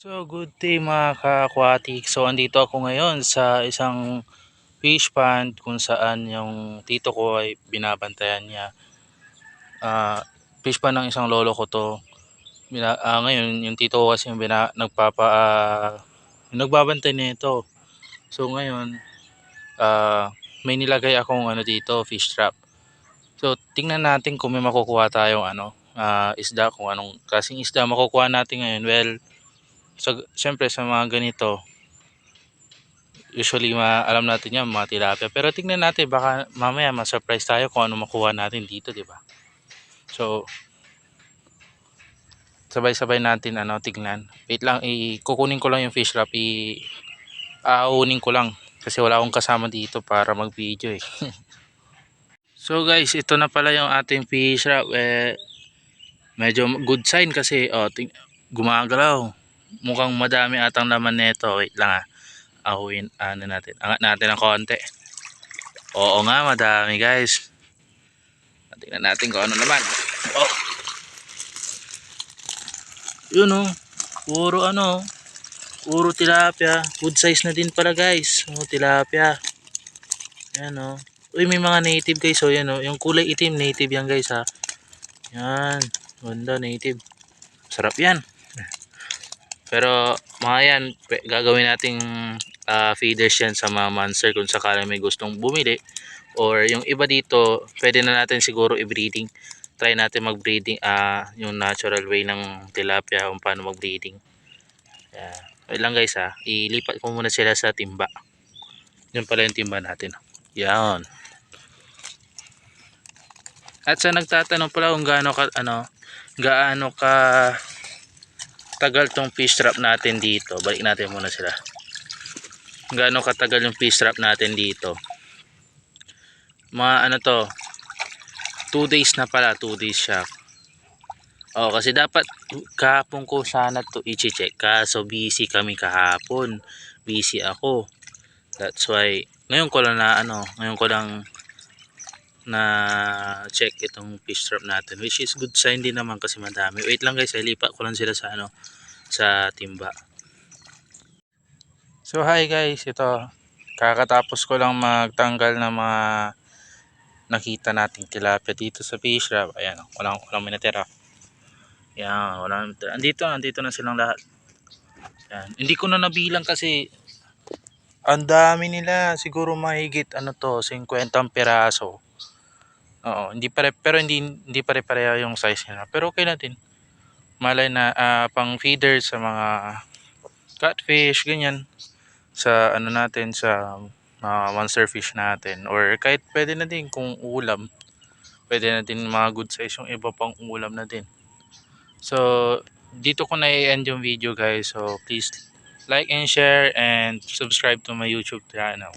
So, good day mga ka-aquatic. So, andito ako ngayon sa isang fish pond kung saan yung tito ko ay binabantayan niya. Fish pond ng isang lolo ko to. Ngayon, yung tito ko kasi yung nagbabantay nito. So, ngayon, may nilagay akong dito, fish trap. So, tingnan natin kung may makukuha tayong isda, kung anong klaseng isda makukuha natin ngayon. Well, syempre sa mga ganito, usually alam natin yan mga tilapia, pero tingnan natin baka mamaya ma-surprise tayo kung ano makuha natin dito, di ba? So sabay-sabay natin tignan. Wait lang, kukunin ko lang yung fish wrap, aaunin ko lang kasi wala akong kasama dito para mag-video eh. So guys, ito na pala yung ating fish wrap. Medyo good sign kasi gumagalaw. Mukhang madami atang laman nito. Wait lang angat natin ng konti. Oo nga, madami guys. Tingnan natin kung ano naman. Oh, yun puro tilapia. Good size na din pala guys. Tilapia. Yan Uy, may mga native guys. So yan yung kulay itim, native yan guys ha. Yan, ganda, native. Sarap yan. Pero mga yan, gagawin nating feeders yan sa mga monster kung sakala may gustong bumili. Or yung iba dito, pwede na natin siguro i-breeding. Try natin mag-breeding yung natural way ng tilapia kung paano mag-breeding. Wait lang guys ilipat ko muna sila sa timba. Yun pala yung timba natin. Yan. At sa nagtatanong pala kung gaano ka tagal tong fish trap natin dito. Balik natin muna sila. Gaano katagal yung fish trap natin dito. Mga 2 days na pala, 2 days siya. Kasi dapat kahapon ko sana to i-check, kaso busy kami kahapon. Busy ako. That's why ngayon ko lang na check itong fish trap natin, which is good sign din naman kasi madami. Wait lang guys, ilipat ko lang sila sa timba. So hi guys, ito kakatapos ko lang magtanggal ng mga nakita nating tilapia dito sa fish trap. Ayan, walang may natira. Yan, andito na silang lahat. Yan. Hindi ko na nabilang kasi ang dami nila, siguro mahigit 50 piraso. Oo, pero hindi pare-pareho yung size nila. Pero okay natin. Malay na pang feeder sa mga catfish ganyan, sa natin sa monster fish natin, or kahit pwede na din kung ulam. Pwede na din mga good size yung iba pang ulam na din. So, dito ko na i-end yung video guys. So, please like and share and subscribe to my YouTube channel.